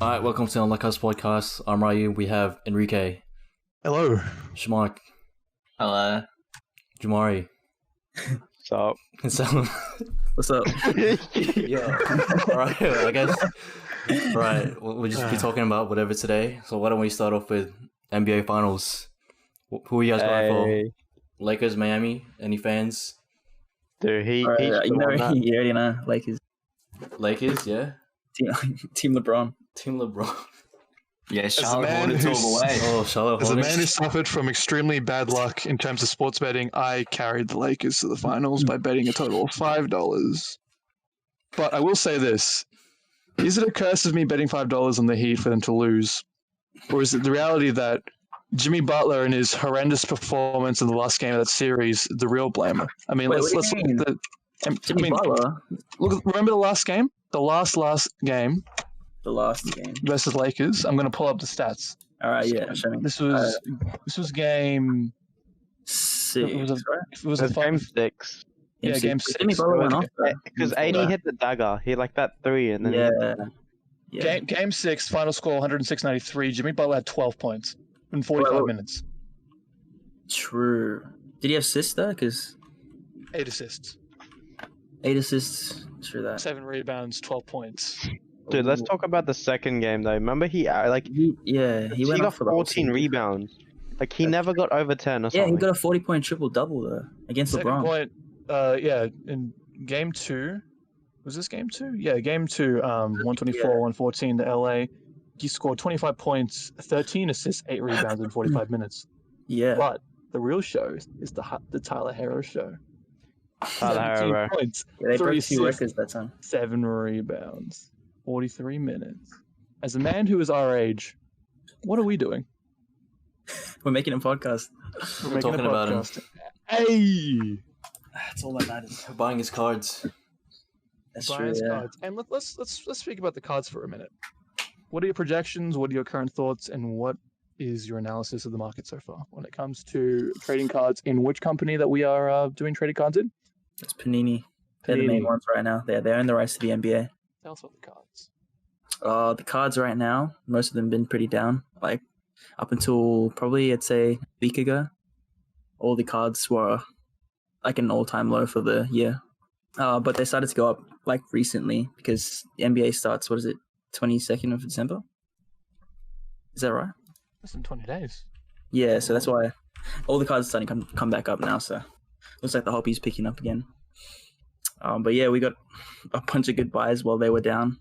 Alright, welcome to the Unlike Us podcast. I'm Ryu. We have Enrique, Hello. Shamark, Hello. Jamari, So, and Sam. What's up? Yeah. Alright, I guess. Right, we'll just be talking about whatever today. So why don't we start off with NBA Finals? Who are you guys going hey, for? Lakers, Miami? Any fans? dude, he You scored that. already know. Lakers. Lakers, yeah. Team LeBron. Team LeBron. Yeah, a Charlotte man Hornets all who's- the way. Oh, Charlotte As a man who Hornets. suffered from extremely bad luck in terms of sports betting, I carried the Lakers to the finals by betting a total of $5. But I will say this. Is it a curse of me betting $5 on the Heat for them to lose? Or is it the reality that Jimmy Butler and his horrendous performance in the last game of that series, the real blamer? I mean, Wait, let's what do you look at Jimmy Butler, remember the last game? The last game the last game. versus Lakers? I'm going to pull up the stats. All right, yeah, show me. This was game. Six, It was a- right? It was It was a game five. 6. Yeah, game six. Jimmy Butler went off though. Because Before AD that. hit the dagger. He like that 3 and then he Yeah. hit the- Yeah. Game 6, final score 106-93. Jimmy Butler had 12 points in 45 Well, minutes. True. Did he have assists though? Because 8 assists, 8 assists. True that. 7 rebounds, 12 points. Dude, let's Ooh. talk about the second game though. Remember he He went got off for the whole 14 season. rebounds. Like he never got over 10 or Yeah, something. he got a 40-point triple double though against Second LeBron. point, in game 2, was this game 2? Yeah, game 2, 124-114 to LA. He scored 25 points, 13 assists, 8 rebounds in 45 minutes. Yeah. But the real show is the Tyler Hero show. Tyler 17 Hero. points, Yeah, they 3 broke a few assists, records that time. 7 rebounds, 43 minutes. As a man who is our age, what are we doing? We're making a podcast. We're making a talking about him. podcast. Hey! That's all that matters. Buying his cards. That's Brian's true. Yeah. cards. And let's speak about the cards for a minute. What are your projections? What are your current thoughts? And what is your analysis of the market so far when it comes to trading cards? In which company that we are doing trading cards in? It's Panini. They're the main Panini. ones right now. They own the rights to the NBA. Tell us about the cards. The cards right now, most of them been pretty down. Like up until probably I'd say a week ago, all the cards were like an all-time low for the year. But they started to go up like recently because the NBA starts. What is it? 22nd of December. Is that right? Less than 20 days. Yeah. So that's why all the cards are starting to come back up now. So looks like the hobby's picking up again. But yeah, we got a bunch of good buys while they were down.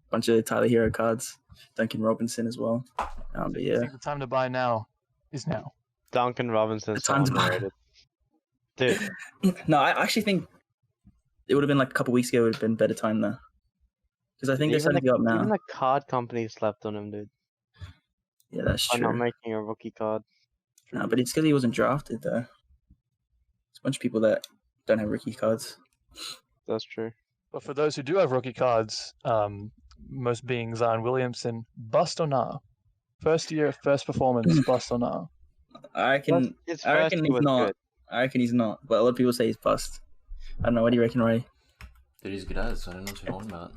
Bunch of Tyler Hero cards, Duncan Robinson as well. But I yeah, think the time to buy now is now. Duncan Robinson's so The time's underrated. Dude, no, I actually think it would have been like a couple weeks ago. Would have been better time though, because I think they're even starting to go up even now. the card company slept on him, dude. Yeah, that's By not true. making a rookie card. No, but it's because he wasn't drafted though. There's a bunch of people that don't have rookie cards. That's true. But for those who do have rookie cards, most being Zion Williamson, bust or nah? First year, first performance, bust or nah? I reckon. His I first reckon year he's was not. good. I reckon he's not. But a lot of people say he's bust. I don't know. What do you reckon, Ray? Dude, he's good at it, so I don't know what you're talking about.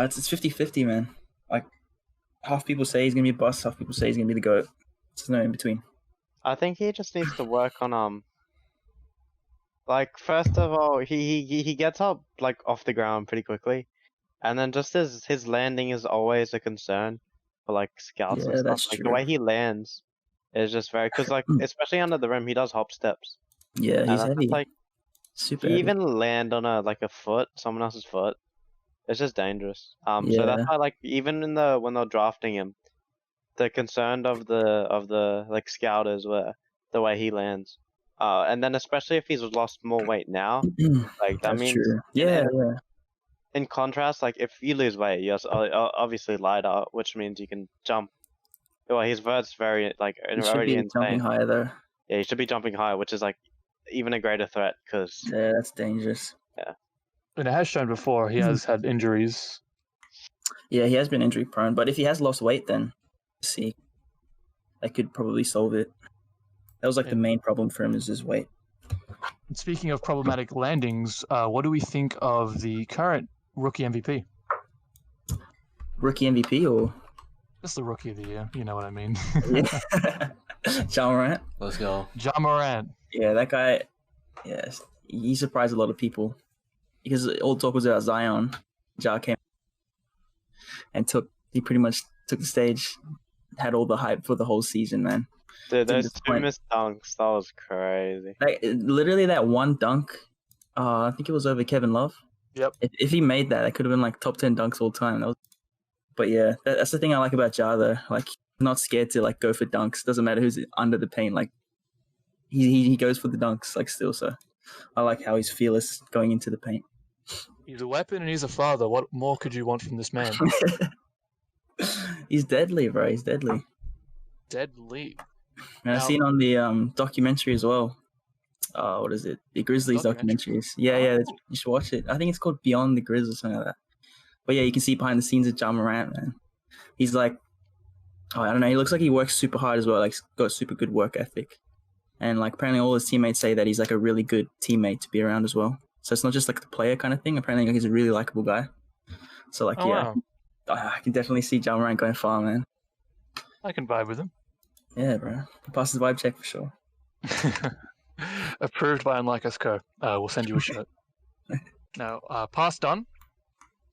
It's 50-50, man. Like half people say he's gonna be a bust, half people say he's gonna be the GOAT. There's no in between. I think he just needs to work on like first of all he gets up like off the ground pretty quickly, and then just his landing is always a concern for like scouts Yeah, and stuff. that's Like the true. way he lands is just very because like especially under the rim he does hop steps. Yeah, And he's that's heavy. just, like Super he heavy. even land on a foot, someone else's foot. It's just dangerous. So Yeah. that's why like even in the when they're drafting him, the concern of the like scouters were the way he lands. And then especially if he's lost more weight now, like that That's means true. Yeah, yeah. in contrast, like if you lose weight, you're obviously lighter, which means you can jump. Well, his vert's very like He should already be jumping insane. higher though. Yeah, he should be jumping higher, which is like even a greater threat because Yeah, that's dangerous. And it has shown before he has had injuries. Yeah, he has been injury prone, but if he has lost weight, then see, that could probably solve it. That was like the main problem for him is his weight. And speaking of problematic landings, what do we think of the current rookie MVP? Rookie MVP or That's the rookie of the year. You know what I mean. Yeah. Ja Morant. Let's go. Ja Morant. Yeah, that guy. Yes, he surprised a lot of people because all talk was about Zion. Ja came and he pretty much took the stage, had all the hype for the whole season, man. Dude, Didn't those two disappoint. missed dunks, that was crazy. Like, literally that one dunk, I think it was over Kevin Love. Yep. If he made that, that could have been like top 10 dunks all time. But yeah, that's the thing I like about Ja though. Like, he's not scared to like go for dunks. Doesn't matter who's under the paint. Like, he goes for the dunks. Like, still. So I like how he's fearless going into the paint. He's a weapon and he's a father. What more could you want from this man? He's deadly, bro. He's deadly. Deadly. And I've Now- seen on the documentary as well. What is it? The Grizzlies Documentary? documentaries. Yeah, Oh. you should watch it. I think it's called Beyond the Grizz or something like that. But yeah, you can see behind the scenes of Ja Morant, man. He's like, I don't know. He looks like he works super hard as well. Like, he's got super good work ethic. And like, apparently all his teammates say that he's like a really good teammate to be around as well. So it's not just like the player kind of thing. Apparently like, he's a really likable guy. So like, Oh, yeah, wow. I can definitely see Ja Morant going far, man. I can vibe with him. Yeah, bro. He passes the vibe check for sure. Approved by Unlike Us Co. We'll send you a shirt. Now, past done.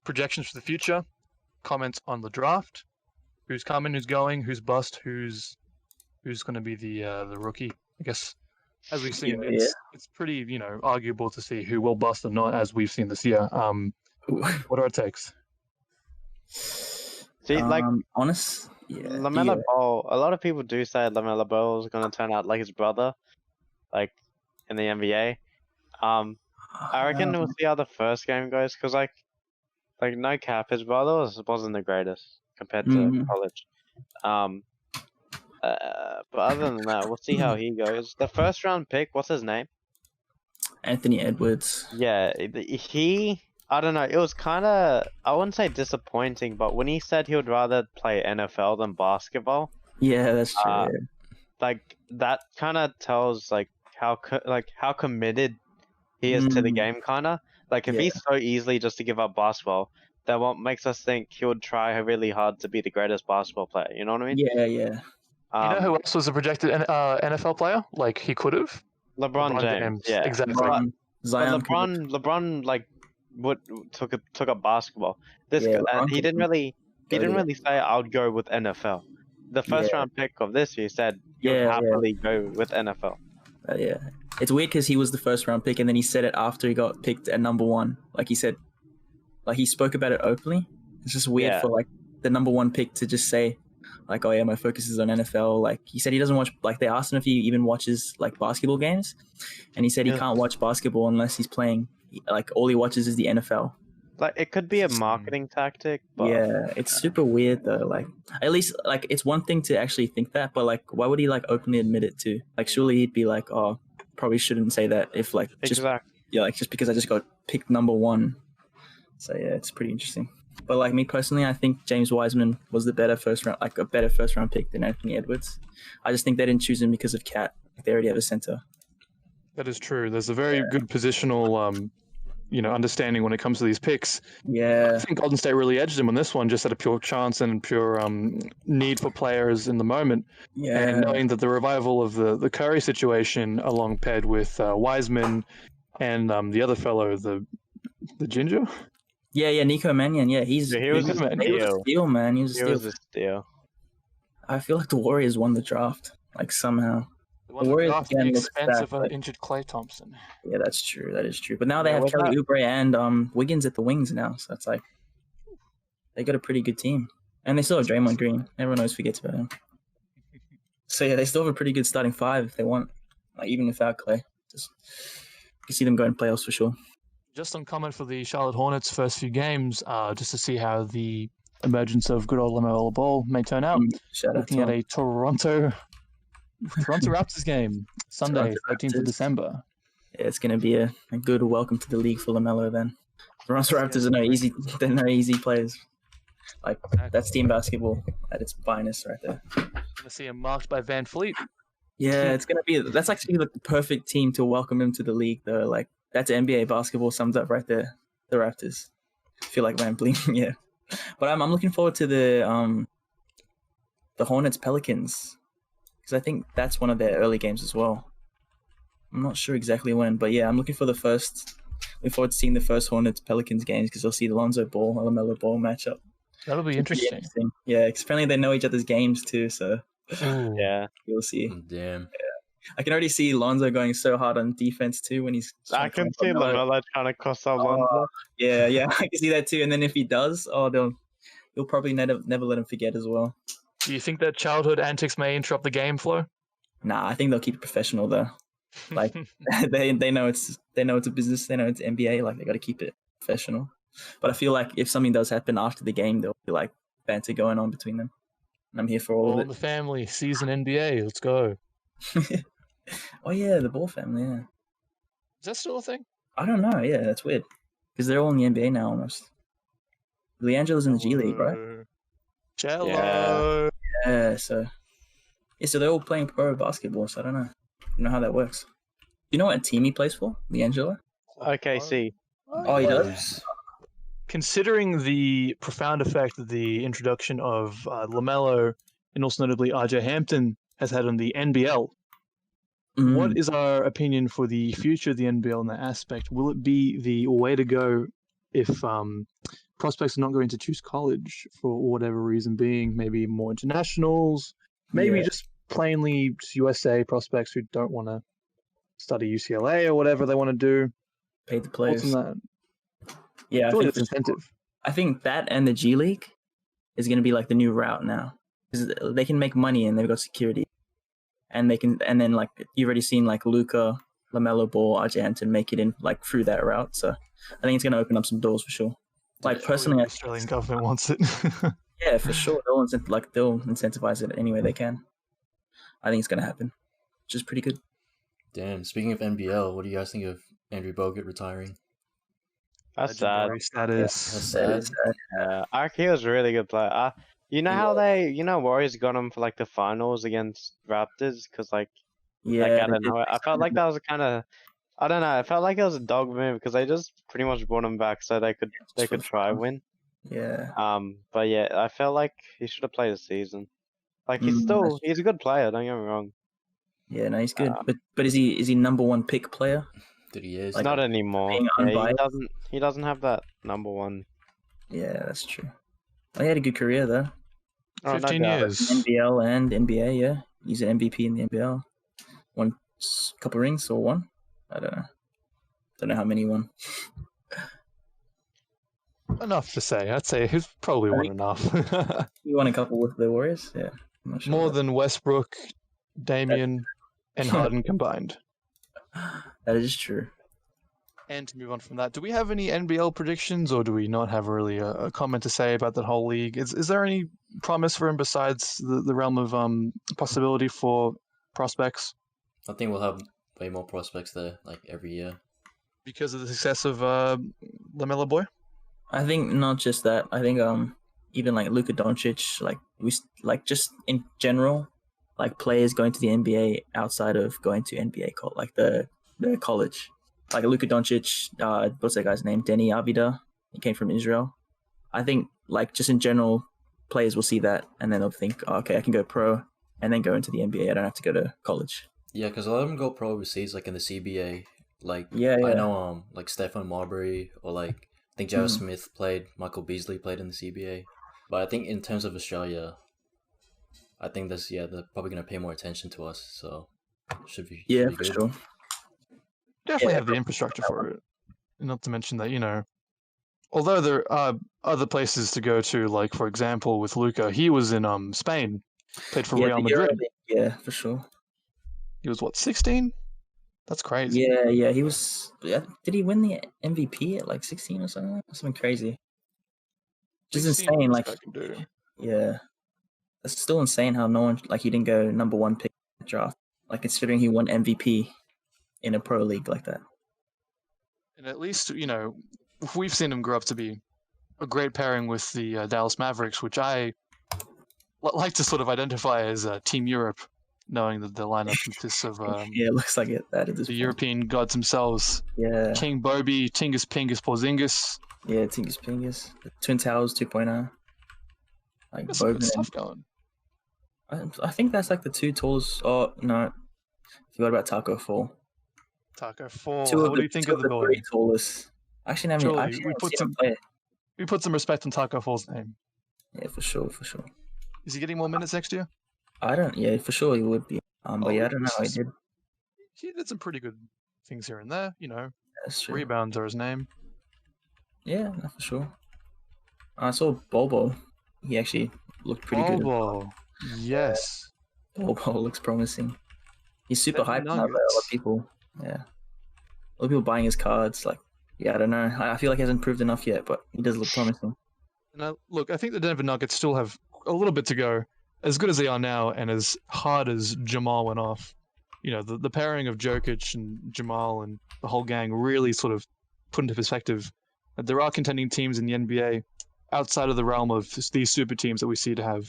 Projections for the future. Comments on the draft. Who's coming? Who's going? Who's bust? Who's going to be the rookie? I guess as we've seen, Yeah. it's pretty arguable to see who will bust or not, as we've seen this year. What are our takes? See, like, honest, yeah. LaMelo Ball, a lot of people do say LaMelo Ball is going to turn out like his brother, like, in the NBA. I reckon we'll see how the first game goes, because, like, no cap, his brother wasn't the greatest compared to Mhm. college. But other than that, we'll see how he goes. The first round pick, what's his name? Anthony Edwards. Yeah, I don't know, it was kind of, I wouldn't say disappointing, but when he said he would rather play NFL than basketball, Yeah, that's true. Uh, like, that kind of tells, like, how committed he is to the game, kind of. Like, if he's so easily just to give up basketball, then what makes us think he would try really hard to be the greatest basketball player, you know what I mean? Yeah. You know who else was a projected NFL player? Like, he could have? LeBron James, yeah. Exactly. LeBron, But Zion. LeBron, like, took up basketball. This Yeah, guy, LeBron he could didn't really go say I would go with NFL. The first Yeah. round pick of this year said he would Yeah, yeah. happily go with NFL. Yeah, it's weird because he was the first round pick, and then he said it after he got picked at number one. Like he said, like he spoke about it openly. It's just weird Yeah. for like the number one pick to just say, like, oh yeah, my focus is on NFL. Like he said, he doesn't watch. Like they asked him if he even watches like basketball games, and he said he Yeah. can't watch basketball unless he's playing. Like all he watches is the NFL. Like, it could be a marketing tactic, but Yeah, it's super weird though. Like at least like it's one thing to actually think that, but like why would he like openly admit it to? Like surely he'd be like, oh, probably shouldn't say that if like just exactly. like just because I just got picked number one. So yeah, it's pretty interesting. But like me personally, I think James Wiseman was the better first round, like a better first round pick than Anthony Edwards. I just think they didn't choose him because of Cat. Like, they already have a center. That is true. There's a very good positional, understanding when it comes to these picks. Yeah, I think Golden State really edged him on this one, just out of pure chance and pure need for players in the moment. yeah, And knowing that the revival of the Curry situation, along paired with Wiseman and the other fellow, the ginger. yeah. Nico Mannion. Yeah, he was a steal, man. He was a He steal. was a steal. I feel like the Warriors won the draft, like somehow. The one Warriors at the again looks expense bad, of an but- injured Klay Thompson. Yeah, that's true. That is true. But now they Yeah, have what's Kelly that? Oubre and Wiggins at the wings now, so that's like they got a pretty good team, and they still have Draymond Green. Everyone always forgets about him. So yeah, they still have a pretty good starting five if they want, like even without Clay. Just you can see them going playoffs for sure. Just on comment for the Charlotte Hornets' first few games, just to see how the emergence of good old LaMelo Ball may turn out. Shout out Looking to at them. a Toronto Raptors game, Sunday, Toronto 13th of Raptors. December. Yeah, it's gonna be a good welcome to the league for LaMelo. Then Toronto Raptors are no easy. They're no easy players. Like that's team basketball at its finest, right there. Gonna see him marked by Van Fleet. Yeah, it's gonna be. That's actually like the perfect team to welcome him to the league, though. Like that's NBA basketball summed up right there. The Raptors. I feel like Van Vliet, yeah. But I'm looking forward to the the Hornets Pelicans, because I think that's one of their early games as well. I'm not sure exactly when, but yeah, I'm looking forward to seeing the first Hornets Pelicans games because you'll see the Lonzo Ball, LaMelo Ball matchup. That'll be interesting. Yeah, because apparently they know each other's games too, so Ooh. Yeah. you'll see. Damn. I can already see Lonzo going so hard on defense too when he's. I can see LaMelo trying to cross out Oh, Lonzo. Yeah, I can see that too. And then if he does, you'll probably never let him forget as well. Do you think that childhood antics may interrupt the game flow? Nah, I think they'll keep it professional though. Like they know it's a business. They know it's NBA. Like they got to keep it professional. But I feel like if something does happen after the game, there'll be like banter going on between them. And I'm here for all All of the family, season NBA, let's go. it. Oh yeah, the Ball family. Yeah, Is that still a thing? I don't know. Yeah, that's weird because they're all in the NBA now almost. LiAngelo's in the G League, right? Cello. Yeah. So they're all playing pro basketball. So I don't know how that works. Do you know what team he plays for, LiAngelo? OKC. Oh, he does. Considering the profound effect that the introduction of LaMelo and also notably RJ Hampton has had on the NBL, what is our opinion for the future of the NBL in that aspect? Will it be the way to go if prospects are not going to choose college for whatever reason being, maybe more internationals, maybe just plainly USA prospects who don't want to study UCLA or whatever they want to do? Pay the players. Yeah, I think that and the G League is going to be like the new route now because they can make money and they've got security, and then like you've already seen like Luka, LaMelo Ball, RJ Hampton make it in like through that route. So I think it's going to open up some doors for sure. Like personally, the Australian government wants it. Yeah, for sure. They'll incentivize it any way they can. I think it's going to happen, which is pretty good. Damn. Speaking of NBL, what do you guys think of Andrew Bogut retiring? That's sad. That's sad. Yeah, he was a really good player. You know how Warriors got him for like the finals against Raptors because I don't know. I felt like that was kind of, I don't know. I felt like it was a dog move because they just pretty much brought him back so they could try win. Yeah. But yeah, I felt like he should have played a season. Like he's a good player. Don't get me wrong. Yeah, no, he's good. But is he number one pick player? That he is. Like, not anymore. Yeah, he doesn't have that number one. Yeah, that's true. He had a good career though. 15 years. NBL and NBA, yeah. He's an MVP in the NBL. Won a couple rings or one? I don't know. Don't know how many he won. Enough to say. I'd say he's probably won enough. He won a couple with the Warriors, yeah. I'm not sure More than Westbrook, Damian, and Harden combined. That is true. And to move on from that, do we have any NBL predictions, or do we not have really a comment to say about that whole league? Is there any promise for him besides the realm of possibility for prospects? I think we'll have way more prospects there, like every year. Because of the success of LaMelo Boy? I think not just that. I think even like Luka Doncic, like just in general, like players going to the NBA outside of going to NBA like the college. Like Luka Doncic, what's that guy's name? Denny Avdija. He came from Israel. I think like just in general, players will see that and then they'll think, oh, okay, I can go pro and then go into the NBA. I don't have to go to college. Yeah, because a lot of them go pro overseas, like in the CBA. Like yeah. I know like Stephon Marbury or like I think J.R. Smith played, Michael Beasley played in the CBA. But I think in terms of Australia, I think they're probably gonna pay more attention to us. So should be for good. Sure. Definitely have the infrastructure for it. Not to mention that, although there are other places to go to, like for example with Luka, he was in Spain, played for Real Madrid. Yeah, for sure. He was 16? That's crazy. Yeah, he was. Did he win the MVP at like 16 or something? Something crazy. Just insane. Like, yeah, it's still insane how no one he didn't go number one pick in the draft. Like considering he won MVP in a pro league like that. And at least we've seen him grow up to be a great pairing with the Dallas Mavericks, which I like to sort of identify as Team Europe. Knowing that the lineup consists of yeah, it looks like it. The European gods themselves. Yeah. King Bobby, Tingus Pingus Porzingis. Yeah, Tingus Pingus. The Twin Towers 2.0. Like There's some good stuff going. I think that's like the two tallest. Oh no, forgot about Taco Fall. Taco Fall. Two of What the do you think two of the boy? three tallest. Actually, I mean, Surely, actually, we haven't put seen some him play. we put some respect on Taco Fall's name. Yeah, for sure, for sure. Is he getting more minutes next year? I don't. Yeah, for sure he would be. But yeah, I don't know. He did. He did some pretty good things here and there. That's true. Rebounds are his name. Yeah, no, for sure. I saw Bobo. He actually looked pretty good. Bobo. Yes. Bobo looks promising. He's super Denver hyped now. Though. A lot Nuggets. of people, yeah, a lot of people buying his cards. Like, yeah, I don't know. I feel like he hasn't proved enough yet, but he does look promising. And look, I think the Denver Nuggets still have a little bit to go. As good as they are now, and as hard as Jamal went off, the pairing of Jokic and Jamal and the whole gang really sort of put into perspective that there are contending teams in the NBA outside of the realm of these super teams that we see to have.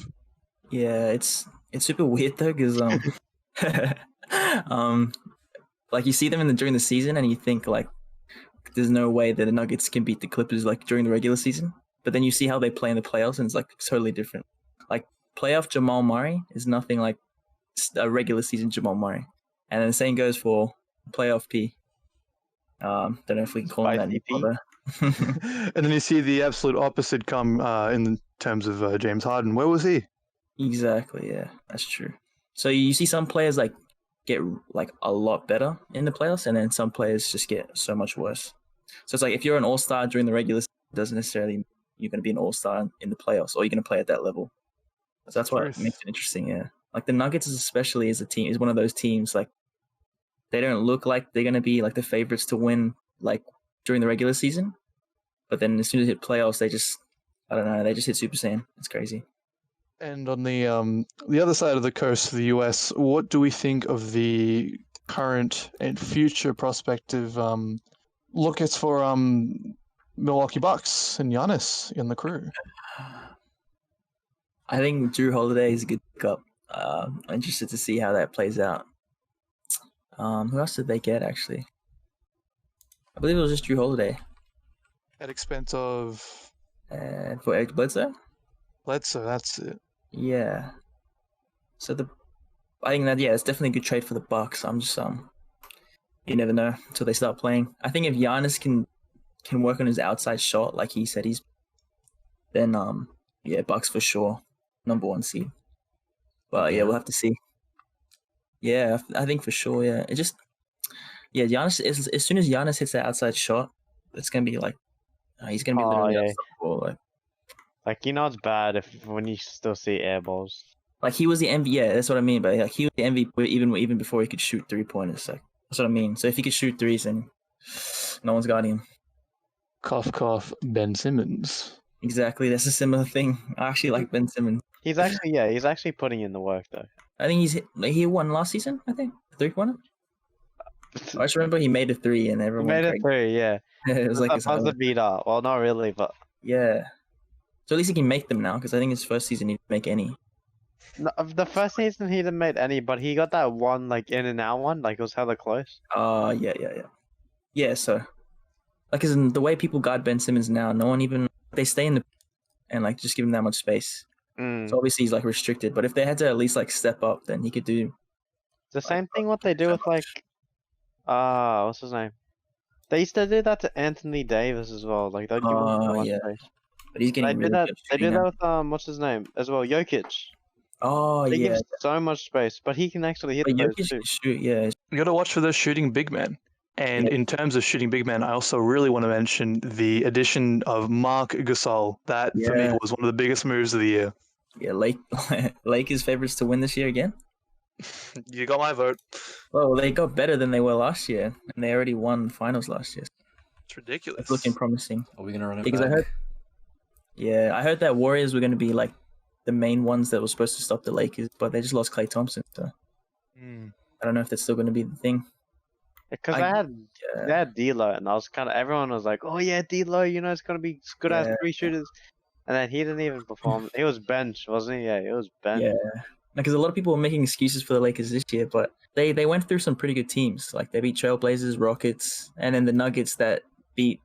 Yeah, it's super weird though, because like you see them during the season, and you think like there's no way that the Nuggets can beat the Clippers like during the regular season. But then you see how they play in the playoffs, and it's like totally different. Like playoff Jamal Murray is nothing like a regular season Jamal Murray, and then the same goes for playoff P. Don't know if we can call him that Spicy anymore. And then you see the absolute opposite come in terms of James Harden. Where was he? Exactly, yeah, that's true. So you see some players like get like a lot better in the playoffs, and then some players just get so much worse. So it's like if you're an all-star during the regular season, it doesn't necessarily mean you're going to be an all-star in the playoffs, or you're going to play at that level. So that's what makes it interesting, yeah. Like the Nuggets, especially as a team, is one of those teams like they don't look like they're going to be like the favorites to win like during the regular season, but then as soon as they hit playoffs, they just I don't know, they just hit Super Saiyan. It's crazy. And on the other side of the coast of the US, what do we think of the current and future prospective lookouts for Milwaukee Bucks and Giannis in the crew? I think Drew Holiday is a good pickup. I'm interested to see how that plays out. Who else did they get actually? I believe it was just Drew Holiday. At expense of For Eric Bledsoe? Bledsoe, that's it. Yeah. So I think that it's definitely a good trade for the Bucks. I'm just you never know until they start playing. I think if Giannis can work on his outside shot like he said then Bucks for sure, number 1 seed. But yeah, we'll have to see. Yeah, I think for sure. Yeah, Giannis as soon as Giannis hits that outside shot, it's gonna be like he's gonna be literally unstoppable. Like it's bad when you still see air balls. Like he was the MVP. Yeah, that's what I mean. But like he was the MVP even before he could shoot 3-pointers. Like that's what I mean. So if he could shoot threes, then no one's got him. Cough, cough. Ben Simmons. Exactly. That's a similar thing. I actually like Ben Simmons. He's actually putting in the work though. I think he won last season. I think 3-pointer. I just remember he made a 3 and everyone He made a 3, yeah. It was like a buzzer beater. Well, not really, but yeah. So at least he can make them now, because I think his first season he didn't make any. no, the first season he didn't make any, but he got that one like in and out one, like it was hella close. Yeah. So, like, as in the way people guard Ben Simmons now, no one even they stay in the and like just give him that much space. So obviously he's like restricted, but if they had to at least like step up, then he could do the same thing. What they do with like, what's his name? They used to do that to Anthony Davis as well. Like they'd give him so much space. But he's getting They really did good that shooting now. with what's his name as well, Jokic. Oh They yeah, give so much space, but he can actually hit but those Jokic too. can shoot. Yeah, You got to watch for those shooting big men. And in terms of shooting big men, I also really want to mention the addition of Marc Gasol. That for me was one of the biggest moves of the year. Yeah, Lakers favorites to win this year again. You got my vote. Well, they got better than they were last year, and they already won finals last year. It's ridiculous. It's looking promising. Are we gonna run it Because back? I heard that Warriors were going to be like the main ones that were supposed to stop the Lakers, but they just lost Klay Thompson. So I don't know if that's still going to be the thing. Because they had D'Lo, and I was everyone was like, "Oh yeah, D'Lo, it's gonna be good as 3 shooters," and then he didn't even perform. He was bench, wasn't he? Yeah, he was bench. Yeah, because a lot of people were making excuses for the Lakers this year, but they went through some pretty good teams. Like they beat Trailblazers, Rockets, and then the Nuggets that beat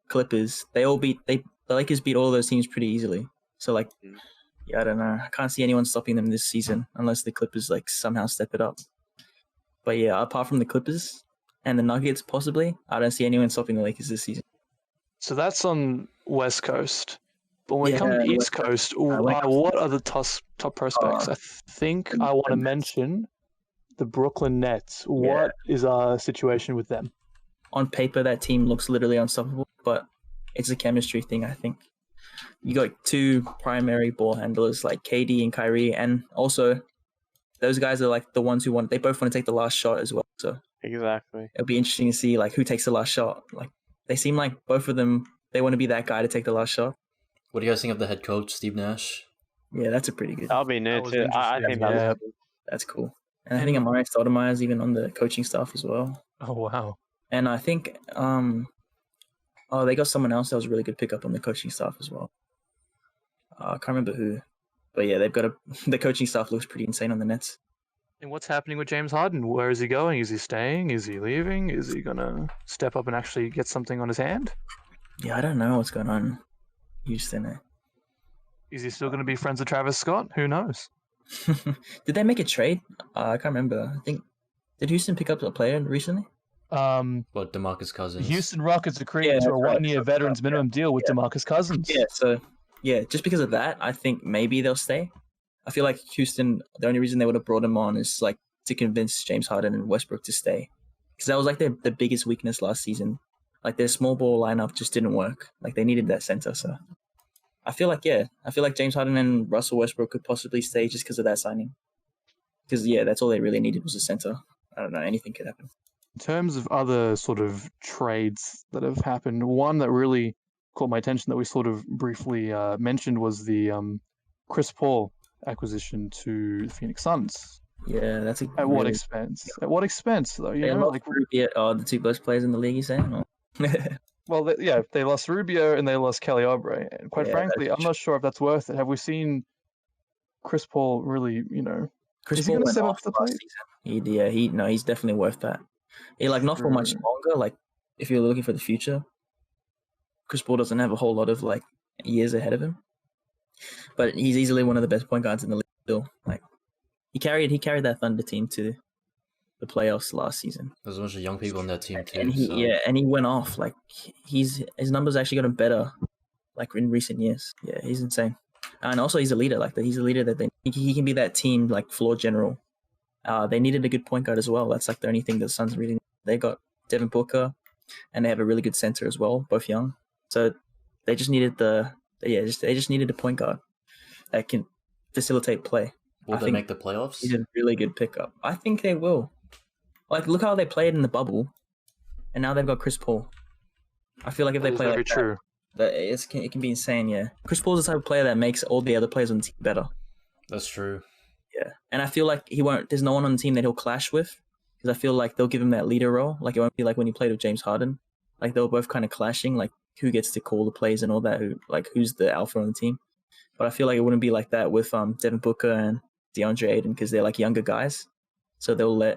Clippers. The Lakers beat all those teams pretty easily. So like Yeah, I don't know. I can't see anyone stopping them this season unless the Clippers like somehow step it up. But yeah, apart from the Clippers and the Nuggets, possibly, I don't see anyone stopping the Lakers this season. So that's on West Coast. But when we Yeah, come to the East West Coast. Coast, when it comes what are the top prospects? I think I want to Nets. mention the Brooklyn Nets. Yeah. What is our situation with them? On paper, that team looks literally unstoppable, but it's a chemistry thing, I think. You got two primary ball handlers like KD and Kyrie, and also those guys are like the ones who they both want to take the last shot as well. So Exactly. it'll be interesting to see like who takes the last shot. Like they seem like both of them, they want to be that guy to take the last shot. What do you guys think of the head coach, Steve Nash? Yeah, that's a pretty good. That'll be new That was too. I interesting, think yeah. That's cool. And I think Amari Stoudemire is even on the coaching staff as well. Oh wow! And I think they got someone else that was a really good pickup on the coaching staff as well. I can't remember who, but yeah, they've got the coaching staff looks pretty insane on the Nets. And what's happening with James Harden? Where is he going? Is he staying? Is he leaving? Is he gonna step up and actually get something on his hand? Yeah, I don't know what's going on in Houston. Is he still going to be friends with Travis Scott? Who knows? Did they make a trade? I can't remember. I think did Houston pick up a player recently? What, DeMarcus Cousins? Houston Rockets agreed Yeah, to a that's right. one-year veterans minimum deal with DeMarcus Cousins. Yeah, so yeah, just because of that, I think maybe they'll stay. I feel like Houston, the only reason they would have brought him on is like to convince James Harden and Westbrook to stay. Because that was like the biggest weakness last season. Like their small ball lineup just didn't work. Like they needed that center. So I feel like James Harden and Russell Westbrook could possibly stay just because of that signing. Because that's all they really needed was a center. I don't know, anything could happen. In terms of other sort of trades that have happened, one that really caught my attention that we sort of briefly mentioned was the Chris Paul acquisition to the Phoenix Suns. Yeah, that's At what expense? At what expense, though? You They know, lost Rubio, the two best players in the league, you saying? Or? well, they lost Rubio and they lost Kelly Oubre. And quite Yeah, frankly, that's I'm not sure if that's worth it. Have we seen Chris Paul really, Chris is he Paul going to went step up off to the last plate? season. He's definitely worth that. Not for much longer. Like, if you're looking for the future, Chris Paul doesn't have a whole lot of like years ahead of him, but he's easily one of the best point guards in the league. Still, like he carried that Thunder team to the playoffs last season. There's a bunch of young people on that team too. And he went off. Like his numbers actually gotten better, like in recent years. Yeah, he's insane. And also he's a leader. Like he's a leader that he can be that team like floor general. They needed a good point guard as well. That's like the only thing the Suns really. They got Devin Booker, and they have a really good center as well, both young. So they just needed they just needed a point guard that can facilitate play. Will they make the playoffs? He's a really good pickup. I think they will. Like, look how they played in the bubble, and now they've got Chris Paul. I feel like if they play like true. it can be insane. Yeah, Chris Paul's the type of player that makes all the other players on the team better. That's true. Yeah, and I feel like he won't. There's no one on the team that he'll clash with, because I feel like they'll give him that leader role. Like it won't be like when he played with James Harden. Like they were both kind of clashing. Like who gets to call the plays and all that. Who's the alpha on the team. But I feel like it wouldn't be like that with Devin Booker and DeAndre Ayton, because they're like younger guys, so they'll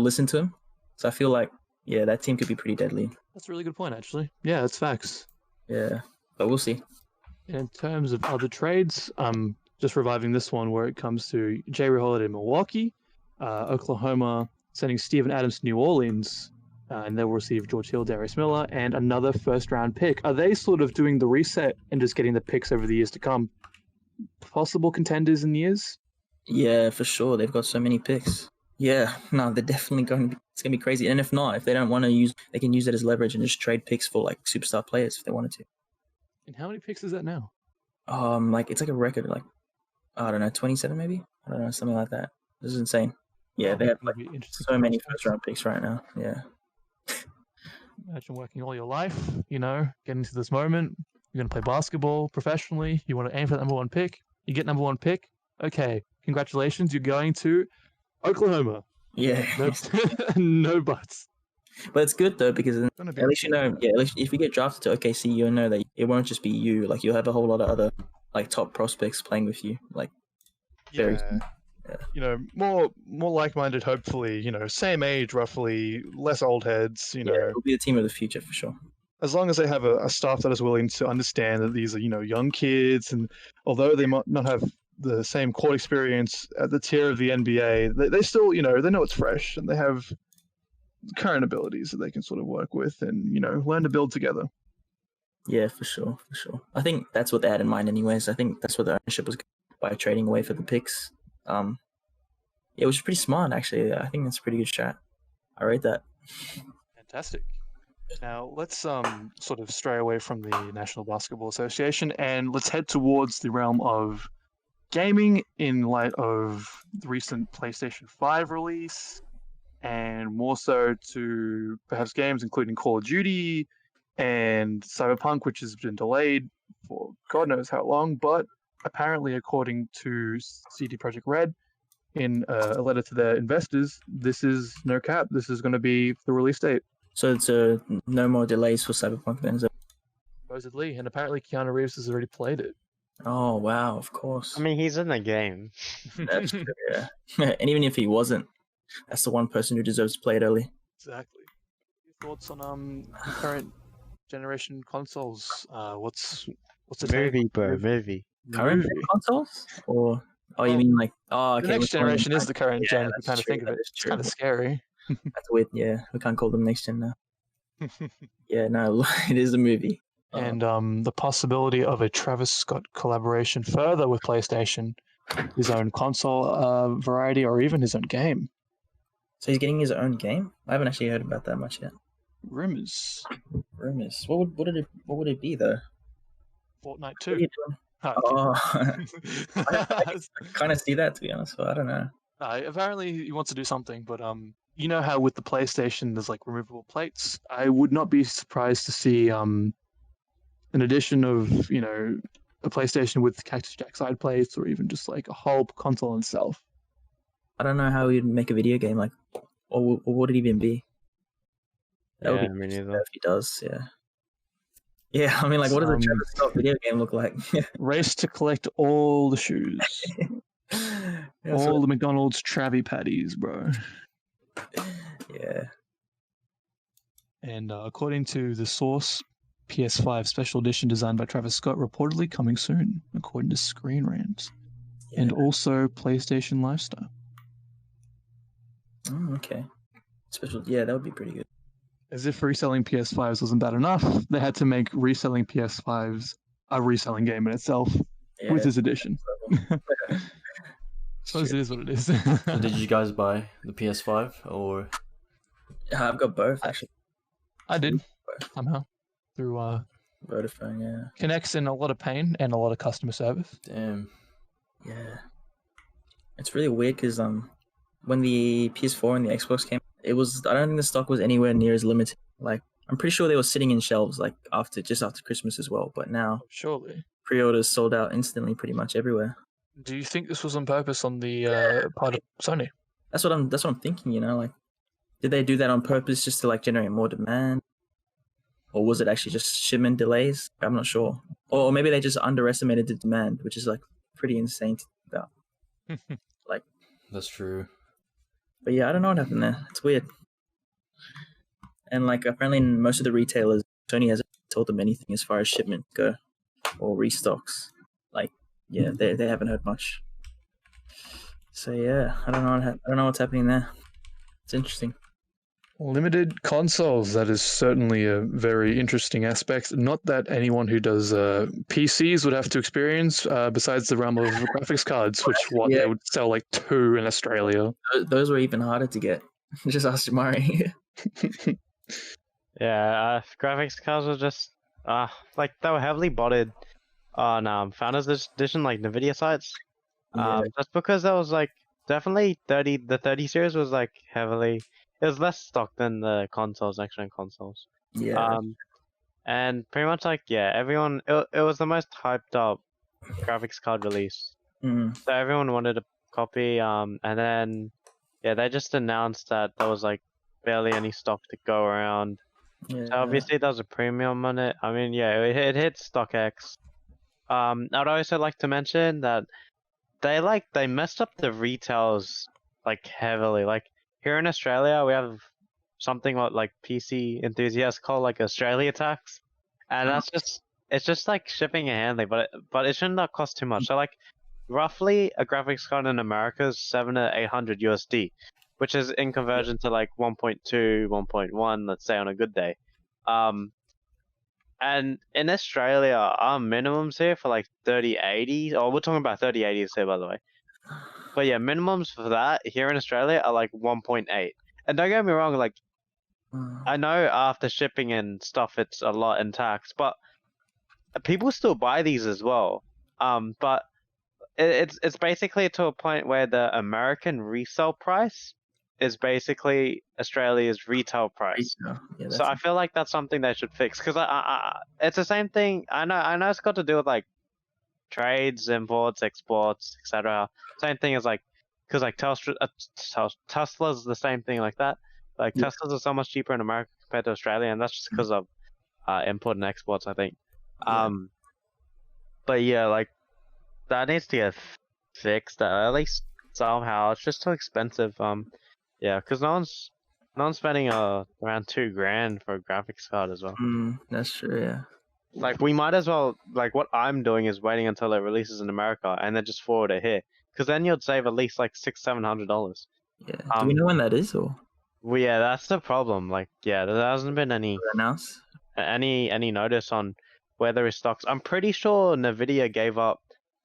listen to him. So I feel like that team could be pretty deadly. That's a really good point, actually. Yeah, that's facts. Yeah, but we'll see. In terms of other trades, just reviving this one where it comes to J.R. Holiday in Milwaukee, Oklahoma sending Steven Adams to New Orleans, and they'll receive George Hill, Darius Miller, and another first-round pick. Are they sort of doing the reset and just getting the picks over the years to come? Possible contenders in years? Yeah, for sure. They've got so many picks. Yeah, no, they're definitely it's going to be crazy. And if not, if they don't want to they can use it as leverage and just trade picks for like superstar players if they wanted to. And how many picks is that now? It's like a record, like, I don't know, 27 maybe? I don't know, something like that. This is insane. Yeah, they have like so many first round picks right now. Yeah. Imagine working all your life, getting to this moment. You're going to play basketball professionally. You want to aim for that number one pick. You get number one pick. Okay, congratulations. You're going to Oklahoma. Yeah. No buts. But it's good though, because at least at least if you get drafted to OKC, you'll know that it won't just be you. Like you'll have a whole lot of other like top prospects playing with you. Like very soon. Yeah. More like-minded, hopefully, same age roughly, less old heads, it'll be a team of the future for sure. as long as they have a staff that is willing to understand that these are, young kids, and although they might not have the same court experience at the tier of the NBA, they still, they know it's fresh and they have current abilities that they can sort of work with and, learn to build together. Yeah, for sure, for sure. I think that's what they had in mind, anyways. I think that's what the ownership was by trading away for the picks. It was pretty smart, actually. I think that's a pretty good shot. I rate that. Fantastic. Now let's sort of stray away from the National Basketball Association and let's head towards the realm of gaming in light of the recent PlayStation 5 release, and more so to perhaps games including Call of Duty and Cyberpunk, which has been delayed for God knows how long, but apparently, according to CD Projekt Red, in a letter to their investors, this is no cap. This is going to be the release date. So it's no more delays for Cyberpunk then? Supposedly, and apparently Keanu Reeves has already played it. Oh, wow, of course. I mean, he's in the game. That's true, yeah. And even if he wasn't, that's the one person who deserves to play it early. Exactly. Your thoughts on the current generation consoles? What's the Movie, bro, movie. Current consoles? Or you mean like the next generation is the current gen. If you kind of think of it, it's kind of scary. That's weird. Yeah, we can't call them next gen now. Yeah, no, it is a movie. And the possibility of a Travis Scott collaboration further with PlayStation, his own console variety, or even his own game. So he's getting his own game? I haven't actually heard about that much yet. Rumors. What would it be though? Fortnite What are you 2. doing? Oh, I kind of see that, to be honest, but I don't know. Apparently he wants to do something, but you know how with the PlayStation there's like removable plates. I would not be surprised to see an addition of a PlayStation with Cactus Jack side plates, or even just like a whole console itself. I don't know how he'd make a video game like, or would it even be? That would be me interesting neither. if he does. Yeah. Yeah, I mean, like, what does a Travis Scott video game look like? Race to collect all the shoes. Yeah, All the McDonald's Travie Patties, bro. Yeah. And according to the source, PS5 Special Edition designed by Travis Scott reportedly coming soon, according to Screen Rant. Yeah. And also PlayStation Lifestyle. Oh, okay. Special. Yeah, that would be pretty good. As if reselling PS5s wasn't bad enough, they had to make reselling PS5s a reselling game in itself Yeah. with this edition. Suppose it is what it is. So did you guys buy the PS5 or? I've got both actually. I did somehow through Vodafone, yeah. connects in a lot of pain and a lot of customer service. Damn. Yeah. It's really weird because when the PS4 and the Xbox came, I don't think the stock was anywhere near as limited. Like, I'm pretty sure they were sitting in shelves like just after Christmas as well. But now Surely. pre-orders sold out instantly pretty much everywhere. Do you think this was on purpose on the part of Sony? That's what I'm thinking, like, did they do that on purpose just to like generate more demand? Or was it actually just shipment delays? I'm not sure. Or maybe they just underestimated the demand, which is like pretty insane to think about. Like, That's true. but yeah, I don't know what happened there. It's weird. And like, apparently most of the retailers, Sony hasn't told them anything as far as shipment go or restocks. Like, yeah, they haven't heard much. So yeah, I don't know what's happening there. It's interesting. Limited consoles, that is certainly a very interesting aspect. Not that anyone who does PCs would have to experience, besides the realm of graphics cards, which they would sell like 2 in Australia. Those were even harder to get. Just ask Jamari. Yeah, graphics cards were just like they were heavily botted on Founders Edition, like Nvidia sites. Yeah. Just because that was like definitely the 30 series was like heavily. It was less stock than the consoles, next gen consoles. Yeah. And pretty much like everyone. It was the most hyped up graphics card release. Mm. So everyone wanted a copy. And then they just announced that there was like barely any stock to go around. Yeah. So obviously there was a premium on it. I mean, it hit StockX. I'd also like to mention that they messed up the retails like heavily. Like here in Australia, we have something what like PC enthusiasts call like Australia tax, and that's just like shipping and handling, but it should not cost too much. So like roughly a graphics card in America is 700 to 800 USD, which is in conversion to like 1.2, 1.1, let's say on a good day. And in Australia, our minimums here for like 3080, we're talking about 3080s here, by the way. But yeah, minimums for that here in Australia are like 1.8. And don't get me wrong, like, I know after shipping and stuff, it's a lot in tax, but people still buy these as well. But it's basically to a point where the American resale price is basically Australia's retail price. Yeah, So I feel like that's something they should fix, because it's the same thing. I know it's got to do with like trades, imports, exports, etc. Same thing as like, because like Tesla's the same thing like that. Like Teslas are so much cheaper in America compared to Australia, and that's just because of import and exports, I think. But yeah, like that needs to get fixed at least somehow. It's just too expensive. Yeah, because no one's spending around $2,000 for a graphics card as well. That's true. Yeah. Like we might as well, like what I'm doing is waiting until it releases in America and then just forward it here, because then you'd save at least like $600-700. Yeah. Do we know when that is, or? Well, yeah, that's the problem. Like, yeah, there hasn't been any notice on where there is stocks. I'm pretty sure Nvidia gave up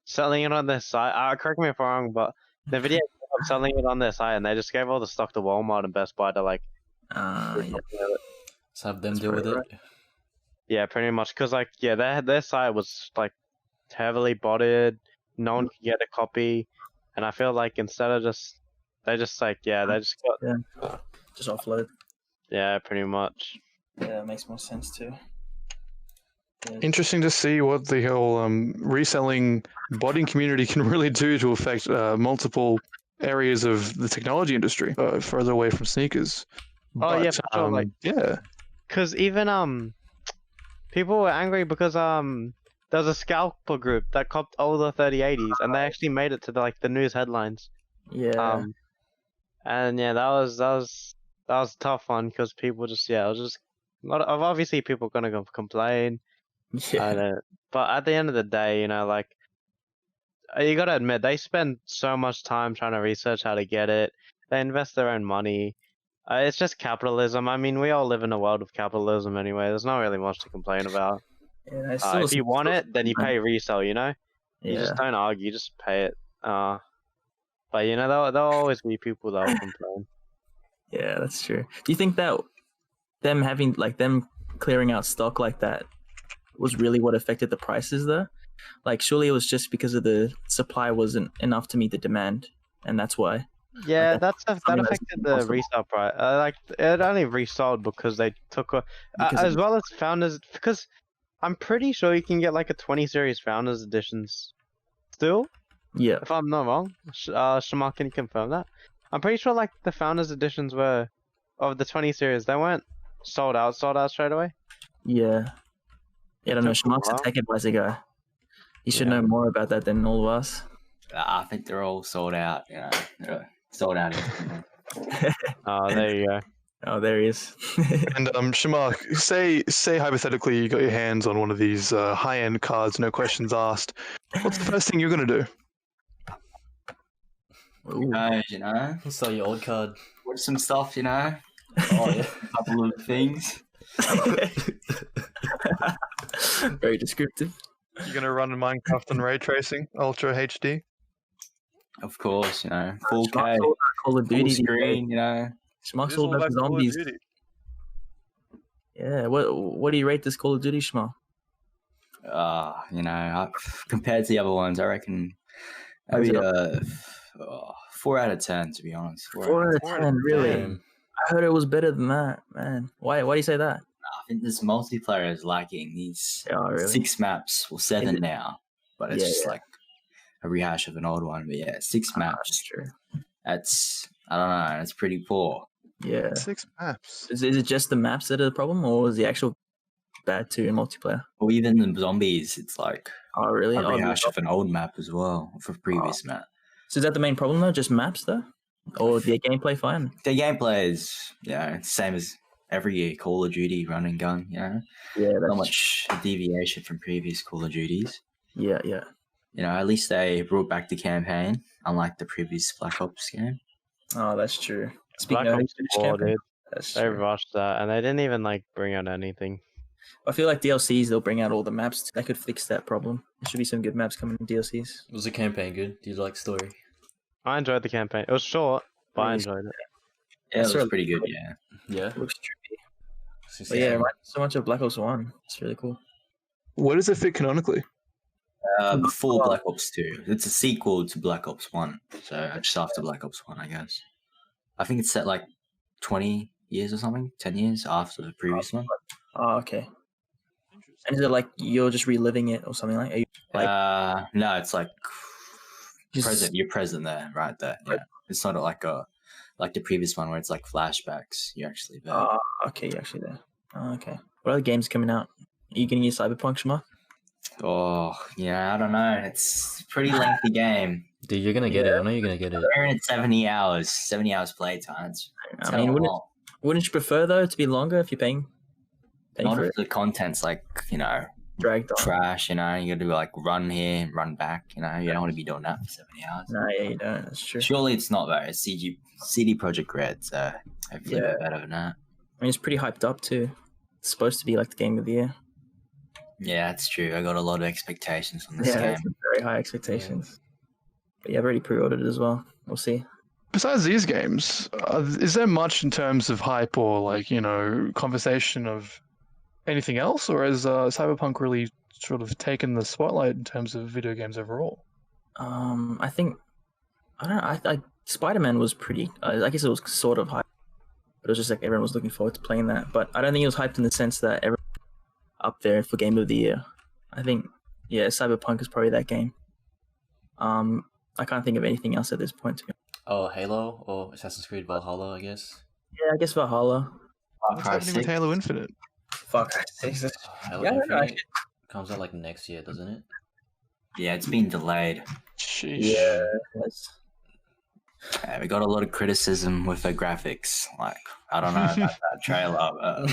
selling it on their site. Correct me if I'm wrong, but Nvidia gave up selling it on their site, and they just gave all the stock to Walmart and Best Buy to like. Yeah. Let's have them deal with it. Right. Yeah, pretty much. Because like, yeah, their site was like heavily botted. No one could get a copy, and I feel like instead of they just got Just offload. Yeah, pretty much. Yeah, it makes more sense too. Yeah. Interesting to see what the whole reselling botting community can really do to affect multiple areas of the technology industry further away from sneakers. Oh, yeah, for sure, like- yeah. Because even people were angry because there was a scalper group that copped all the 3080s, and they actually made it to the news headlines. Yeah. And yeah, that was a tough one, because people just it was just obviously people gonna go complain. Yeah. But at the end of the day, you know, like, you gotta admit, they spend so much time trying to research how to get it. They invest their own money. It's just capitalism. I mean, we all live in a world of capitalism anyway. There's not really much to complain about. Yeah, If you want it, then you pay resale, you know? You Yeah. just don't argue, you just pay it. But, you know, there'll always be people that will complain. Yeah, that's true. Do you think that them clearing out stock like that was really what affected the prices though? Like, surely it was just because of the supply wasn't enough to meet the demand, and that's why. Yeah, that something that's affected the impossible. resale price. Like, it only resold because they took Because as of- well as Founders, because I'm pretty sure you can get like a 20 series Founders editions still, Yeah. if I'm not wrong. Shamal, can you confirm that? I'm pretty sure like the Founders editions were of the 20 series. They weren't sold out straight away. Yeah. Yeah, I don't know. Took a Shamark's a while. tech advisor guy. He should Yeah. know more about that than all of us. I think they're all sold out. You know, they're sold out. Oh, there you go. Oh, there he is. And Shamark, say hypothetically you got your hands on one of these high-end cards, no questions asked. What's the first thing you're gonna do? Ooh. You know, Sell your old card. watch some stuff. You know, Oh yeah. a couple of things. Very descriptive. You're gonna run Minecraft and ray tracing, Ultra HD. Of course, you know, 4K, Schmuck's all about Call of full Duty. screen. You know, Schmuck's all about zombies. Yeah. What do you rate this Call of Duty, Schmuck? you know, compared to the other ones, I reckon maybe 4 out of 10. To be honest, 4 out of 10, really? Damn. I heard it was better than that, man. Why do you say that? I think this multiplayer is lacking. These Oh, really? 6 maps, well, 7 Is it? now, but it's Yeah, just yeah. like a rehash of an old one. But yeah, 6 That's maps. true. That's, I don't know. That's pretty poor. Yeah. 6 maps. Is it just the maps that are the problem, or is the actual bad too in multiplayer? Or even the zombies, it's like Oh, really? a Oh, rehash of an old map as well, of a previous map. so is that the main problem though? Just maps though? Or the gameplay fine? The gameplay is, same as every year. Call of Duty, run and gun. Yeah, not that's much deviation from previous Call of Duties. yeah. At least they brought back the campaign, unlike the previous Black Ops game. Oh, that's true. Black of Ops British 4, campaign, dude. that's They true. rushed that, and they didn't even like bring out anything. I feel like DLCs they'll bring out all the maps. They could fix that problem. There should be some good maps coming in DLCs. Was the campaign good? Do you like story? I enjoyed the campaign. It was short, but I Really? enjoyed it. Yeah, it That's was really pretty good. Yeah. Yeah. It looks tricky. Since But the yeah, it game- reminds me so much of Black Ops 1. It's really cool. Where does it fit canonically? Before Black Ops 2. It's a sequel to Black Ops 1. So just after Black Ops 1, I guess. I think it's set like 20 years or something, 10 years after the previous one. Oh, okay. And is it like you're just reliving it or something like? Are you, like No, it's like just- present. You're present there, right there. Yeah, it's not like the previous one where it's like flashbacks. You're actually there. Oh, okay, you're actually there. Oh, okay. What other games coming out? Are you getting your Cyberpunk, Shma? Oh, yeah, I don't know. It's a pretty lengthy game. Dude, you're gonna get it. I know you're gonna get it. We're in 70 hours. 70 hours playtime. It's I mean, wouldn't you prefer though to be longer if you're paying not for if it? the content's like Dragged on? trash. You gotta do like run here, run back. You don't want to be doing that for 70 hours. No, yeah, you don't. That's true. Surely it's not though. It's CD Projekt Red, so hopefully Yeah. they're better than that. I mean, it's pretty hyped up too. It's supposed to be like the game of the year. Yeah, that's true. I got a lot of expectations on this Yeah, game. it's very high expectations. But yeah, I've already pre-ordered it as well. We'll see. Besides these games, is there much in terms of hype or like conversation of anything else, or has Cyberpunk really sort of taken the spotlight in terms of video games overall? I think I don't know. I Spider-Man was pretty. I guess it was sort of hyped, but it was just like everyone was looking forward to playing that. But I don't think it was hyped in the sense that everyone up there for game of the year. I think Cyberpunk is probably that game. I can't think of anything else at this point. Oh, Halo or Assassin's Creed Valhalla, I guess. Yeah, I guess Valhalla. Far What's Cry happening with 6. Halo Infinite? Fuck. Halo Yeah, I don't know, Infinite comes out like next year, doesn't it? Yeah, it's been delayed. Sheesh. Yeah. That's... Yeah, we got a lot of criticism with the graphics. Like, I don't know about that trailer.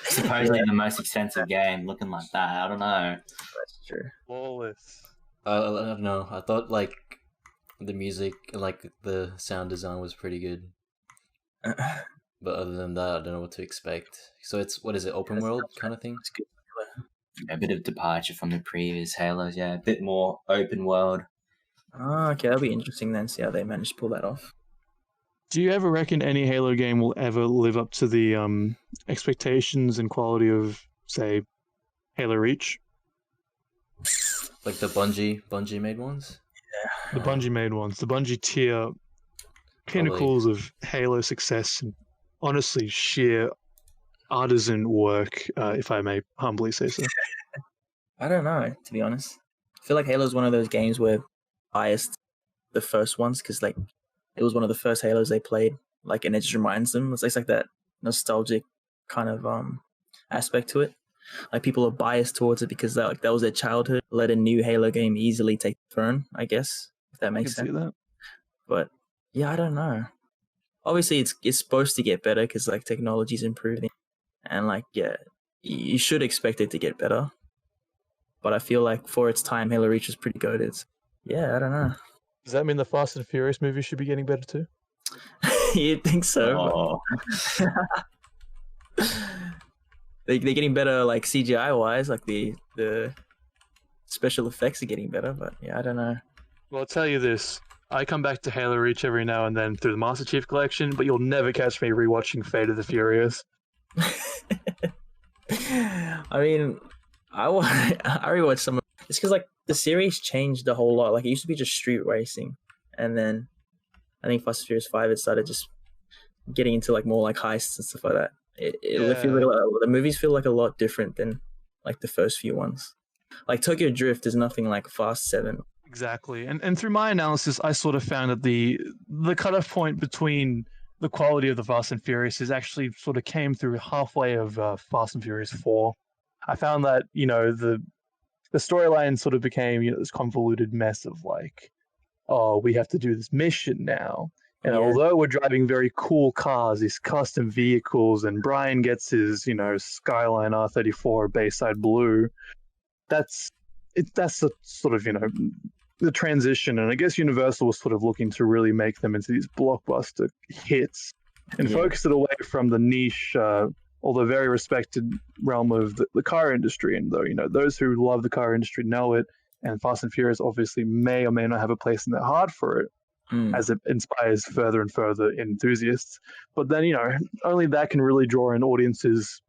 Supposedly the most expensive game looking like that. I don't know. That's true. Flawless. I don't know. I thought like the music, like the sound design was pretty good, but other than that, I don't know what to expect. So it's what is it? Open world kind of thing? It's good. A bit of departure from the previous Halos. Yeah, a bit more open world. Oh, okay, that'll be interesting then. See how they manage to pull that off. Do you ever reckon any Halo game will ever live up to the expectations and quality of, say, Halo Reach? Like the Bungie made ones. The Bungie made ones, the Bungie tier pinnacles of Halo success, and honestly, sheer artisan work, if I may humbly say so. I don't know, to be honest. I feel like Halo's one of those games where biased the first ones because like it was one of the first Halos they played, like, and it just reminds them. It's like that nostalgic kind of aspect to it. Like people are biased towards it because that was their childhood. Let a new Halo game easily take the throne, I guess, if that I can makes see sense. that. But yeah, I don't know. Obviously, it's supposed to get better because like technology's improving, and like you should expect it to get better. But I feel like for its time, Halo Reach was pretty good. I don't know. Does that mean the Fast and Furious movie should be getting better too? You'd think so. Oh, They're getting better, like CGI wise, like the special effects are getting better. But yeah, I don't know. Well, I'll tell you this. I come back to Halo Reach every now and then through the Master Chief Collection, but you'll never catch me rewatching Fate of the Furious. I mean, I rewatched some. It's because like the series changed a whole lot. Like it used to be just street racing, and then I think Fast and Furious 5 it started just getting into like more like heists and stuff like that. It feels like the movies feel like a lot different than like the first few ones. Like Tokyo Drift is nothing like Fast 7. Exactly. And through my analysis, I sort of found that the cutoff point between the quality of the Fast and Furious is actually sort of came through halfway of Fast and Furious 4. I found that, the storyline sort of became this convoluted mess of like oh, we have to do this mission now. And Yeah. although we're driving very cool cars, these custom vehicles, and Brian gets his, Skyline R34 Bayside Blue, that's the sort of, the transition. And I guess Universal was sort of looking to really make them into these blockbuster hits and Yeah. focus it away from the niche, although very respected realm of the car industry. And though, those who love the car industry know it, and Fast and Furious obviously may or may not have a place in their heart for it, Mm. as it inspires further and further enthusiasts. But then, only that can really draw in audiences.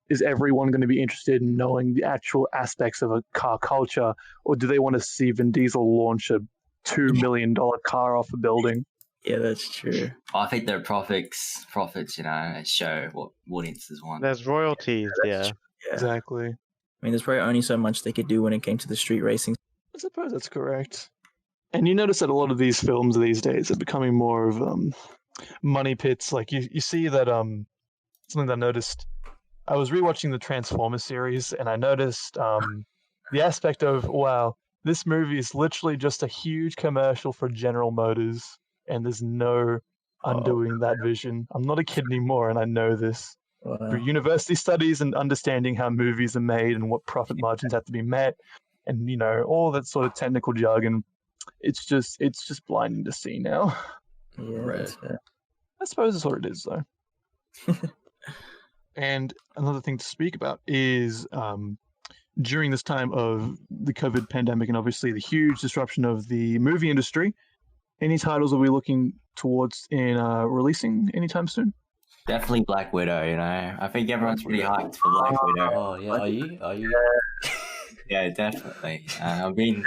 Is everyone going to be interested in knowing the actual aspects of a car culture, or do they want to see Vin Diesel launch a $2 million car off a building? Yeah, that's true. I think their profits, show what audiences want. There's royalties, yeah. Yeah. Exactly. I mean, there's probably only so much they could do when it came to the street racing. I suppose that's correct. And you notice that a lot of these films these days are becoming more of money pits. Like you see that something that I noticed. I was rewatching the Transformers series, and I noticed the aspect of, wow, this movie is literally just a huge commercial for General Motors, and there's no undoing that vision. I'm not a kid anymore, and I know this. Wow. Through university studies and understanding how movies are made and what profit margins have to be met, and all that sort of technical jargon. It's just blinding to see now. Yeah, Right. that's fair. I suppose that's what it is, though. And another thing to speak about is during this time of the COVID pandemic and obviously the huge disruption of the movie industry, any titles are we looking towards in releasing anytime soon? Definitely Black Widow. I think everyone's pretty hyped for Black Widow. Oh yeah, are you? Yeah, definitely. I've been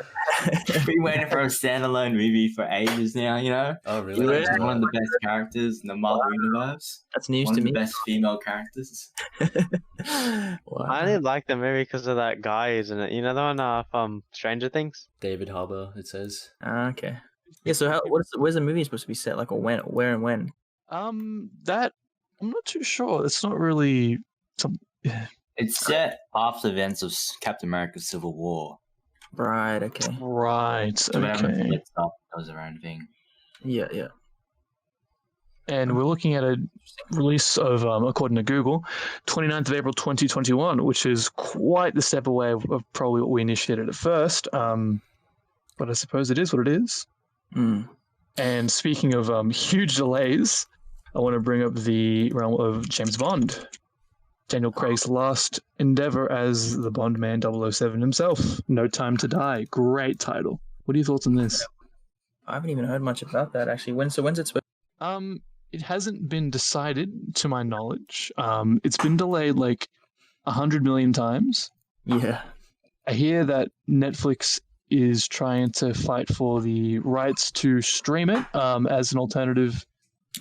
waiting for a standalone movie for ages now. Oh She's really? one of the best characters in the Marvel universe. That's news One to of the me. best female characters. Wow. I only like the movie because of that guy, isn't it? You know the one from Stranger Things? David Harbour. It says. Okay. Yeah. So where's the movie supposed to be set? Like, or when? Where and when? That I'm not too sure. It's not really some. It's set after the events of Captain America: Civil War. Right. Okay. Right. So whenever it Okay. splits up, it does their own thing. Yeah. Yeah. And we're looking at a release of, according to Google, 29th of April 2021, which is quite the step away of probably what we initiated at first. But I suppose it is what it is. Mm. And speaking of huge delays, I want to bring up the realm of James Bond. Daniel Craig's last endeavor as the Bond man 007 himself. No Time to Die. Great title. What are your thoughts on this? I haven't even heard much about that actually. When's it supposed? It hasn't been decided to my knowledge. It's been delayed like 100 million times. Yeah. I hear that Netflix is trying to fight for the rights to stream it as an alternative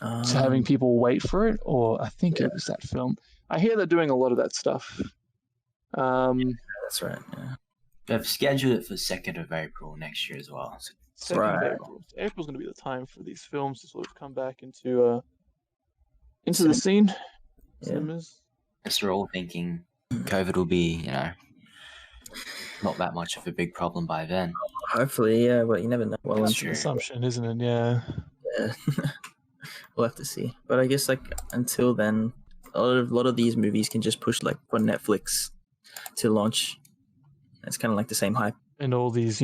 to having people wait for it, or I think it was that film. I hear they're doing a lot of that stuff. That's right. Yeah. They've scheduled it for 2nd of April next year as well. So 2nd of Right. April. April's going to be the time for these films to sort of come back into the scene. Yeah. Cinemas. guess we're all thinking COVID will be, not that much of a big problem by then. Hopefully, yeah, but you never know. Well, That's It's an true. assumption, isn't it? Yeah. yeah. We'll have to see. But I guess until then, a lot of these movies can just push for Netflix to launch. It's kind of like the same hype. And all these,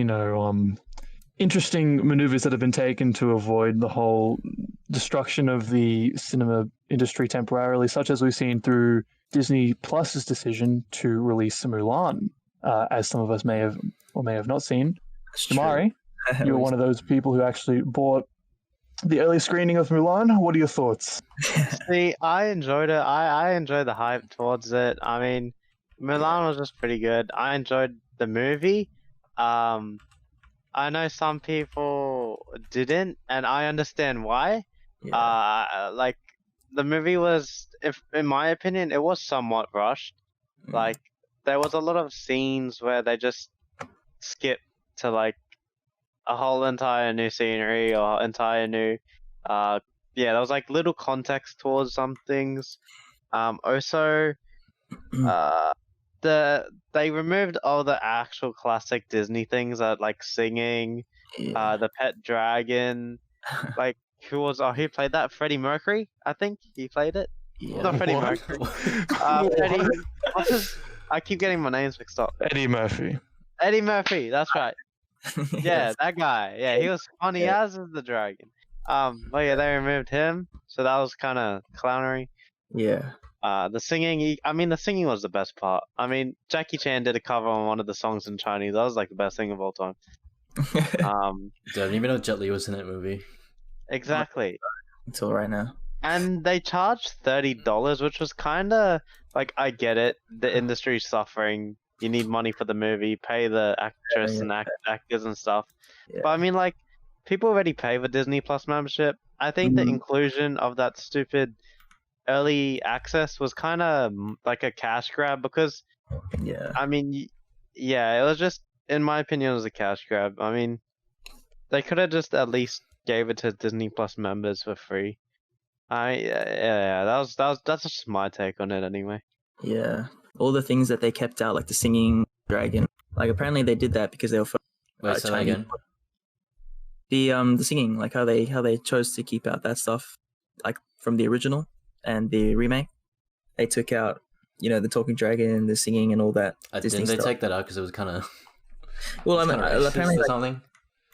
interesting maneuvers that have been taken to avoid the whole destruction of the cinema industry temporarily, such as we've seen through Disney Plus's decision to release Mulan, as some of us may have or may have not seen. Jamari, you were one of those people who actually bought the early screening of Mulan. What are your thoughts? See, I enjoyed it. I enjoyed the hype towards it. I mean, Mulan was just pretty good. I enjoyed the movie. I know some people didn't, and I understand why. Yeah. The movie was, if in my opinion, it was somewhat rushed. Mm. Like, there was a lot of scenes where they just skipped to a whole entire new scenery or entire new there was little context towards some things. Also they removed all the actual classic Disney things that singing Yeah. The Pet Dragon. Like who played that? Freddie Mercury, I think he played it. Yeah. Not Freddie What? Mercury. What? Freddie. What's his? I keep getting my names mixed up. Eddie Murphy. Eddie Murphy. That's right. Yeah, that guy. Yeah, he was funny Yeah. as the dragon. But yeah, they removed him, so that was kind of clownery. Yeah. The singing. I mean, the singing was the best part. I mean, Jackie Chan did a cover on one of the songs in Chinese. That was like the best thing of all time. Dude, I didn't even know Jet Li was in that movie. Exactly. Until right now. And they charged $30, which was kind of like, I get it. The industry's suffering. You need money for the movie. Pay the actress and actors and stuff. Yeah. But I mean, like, people already pay for Disney Plus membership. I think the Mhm. inclusion of that stupid early access was kind of like a cash grab because, Yeah. I mean, yeah, it was just, in my opinion, it was a cash grab. I mean, they could have just at least gave it to Disney Plus members for free. Yeah, that's just my take on it anyway. Yeah. All the things that they kept out, like the singing dragon. Like apparently they did that because they were Wait, say that Chinese. again. The singing, like how they chose to keep out that stuff, like from the original and the remake. They took out, the talking dragon, the singing, and all that. Disney Didn't they stuff. take that out because it was kind of Well, I mean, apparently, or like, something?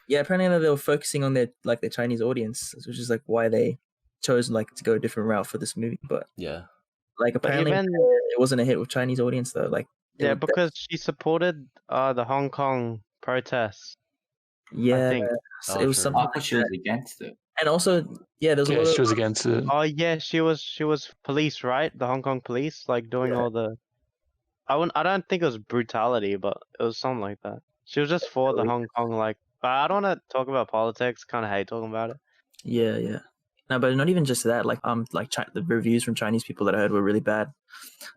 yeah, apparently they were focusing on their Chinese audience, which is like why they chose like to go a different route for this movie. But Yeah. like apparently even- it wasn't a hit with Chinese audience though. Like it Yeah, was- because she supported the Hong Kong protests. yeah, think. so Oh, it was sure. something. I thought she was against it. And also, yeah, there's a Yeah, lot of she was against it. Oh yeah, she was police, right? The Hong Kong police, like doing Yeah. all the. I don't think it was brutality, but it was something like that. She was just for the Hong Kong, like. But I don't want to talk about politics. Kind of hate talking about it. yeah. No, but not even just that. Like the reviews from Chinese people that I heard were really bad.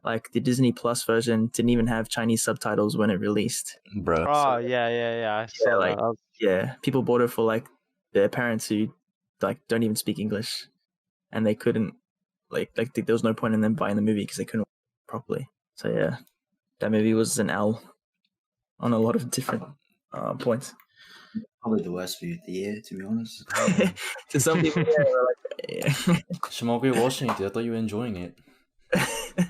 Like the Disney Plus version didn't even have Chinese subtitles when it released. Bro. Oh yeah. I saw like- that. That was- Yeah, people bought it for like their parents who like don't even speak English, and they couldn't like there was no point in them buying the movie because they couldn't properly. So yeah, that movie was an L on a lot of different points. Probably the worst movie of the year, to be honest. To some people, yeah, they were like, yeah. Shimon, we were watching it, dude. I thought you were enjoying it.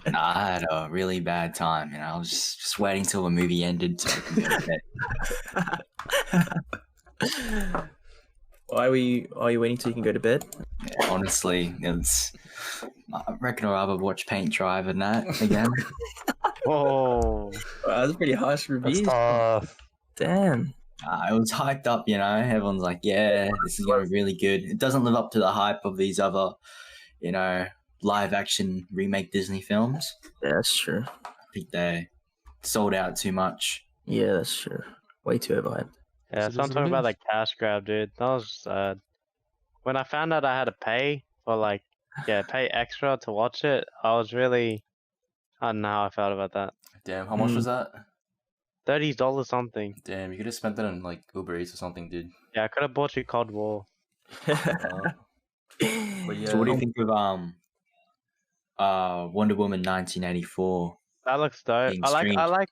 Nah, I had a really bad time. I was just waiting till the movie ended so I could go to bed. Why are you waiting till you can go to bed? Yeah, honestly, I reckon I'd rather watch Paint Dry than that again. Oh, Wow, that's a pretty harsh That's review. tough. Damn. It was hyped up, Everyone's like, yeah, this is going to be really good. It doesn't live up to the hype of these other, live action remake Disney films. Yeah, that's true. I think they sold out too much. Yeah, that's true. Way too overhyped. yeah. It So I'm is what talking it about is. that cash grab, dude. That was sad. When I found out I had to pay for pay extra to watch it, I was really. I don't know how I felt about that. Damn, how much was that? $30 something. Damn, you could have spent that on like Uber Eats or something, dude. Yeah, I could have bought you Cold War. But yeah, So what do you think of Wonder Woman 1984? That looks dope. Being I streamed. like,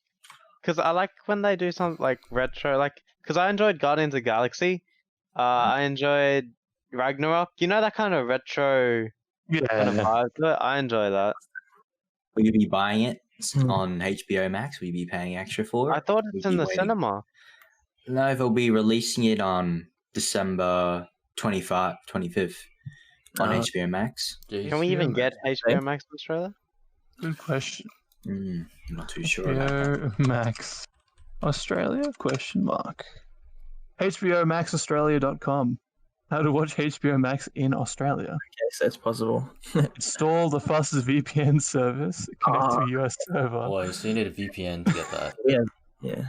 cause I like when they do something like retro, cause I enjoyed Guardians of the Galaxy. I enjoyed Ragnarok. You know that kind of retro kind of Yeah. vibe to it. I enjoy that. Will you be buying it Hmm. on HBO Max? Will you be paying extra for it? I thought Would it's you in be the waiting? cinema. No, they'll be releasing it on December 25th on Oh. HBO Max. yeah, Can we even get HBO Right. Max in Australia? Good question. I'm not too sure about that. HBO Max Australia? Question mark. HBOMaxAustralia.com. How to watch HBO Max in Australia. Yes, that's possible. Install the fastest VPN service. Connect to a US server. Boy, so you need a VPN to get that. Yeah.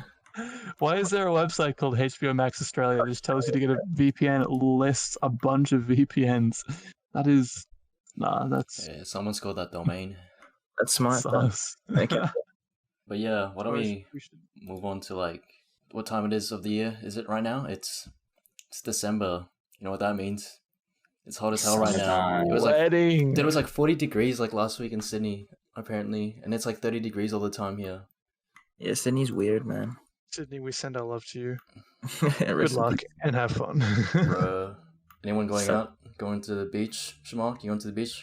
Why is there a website called HBO Max Australia that just tells you to get a VPN? It lists a bunch of VPNs. That is. Nah, that's. Yeah, someone scored that domain. That's smart. though. sus. Okay. But yeah, why don't we should- move on to like what time it is of the year? Is it right now? It's December. You know what that means? It's hot as hell right now. Summertime. It was like Wedding. it was like 40 degrees like last week in Sydney apparently, and it's like 30 degrees all the time here. Yeah, Sydney's weird, man. Sydney, we send our love to you. Rest Good in luck peace. and have fun. Bruh. Anyone going So- out? Going to the beach? Shamark, you going to the beach?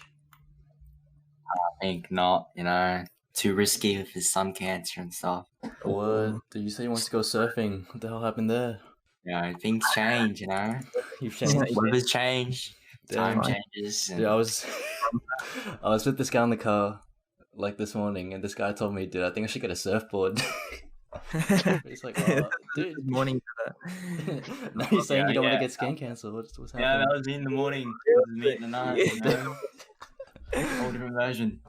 I think not, you know, too risky with his sun cancer and stuff. What? Did you say you want to go surfing? What the hell happened there? You know, things change, you know. You've Yeah, changed. Weather's change, time Damn. changes. And Dude, I was with this guy in the car like this morning, and this guy told me, dude, I think I should get a surfboard. It's like, oh, dude. Good morning. Now you're saying you don't want Yeah. to get skin cancer. What's yeah, happening? that was me in the morning. That was me in the night, you know. Whole different version.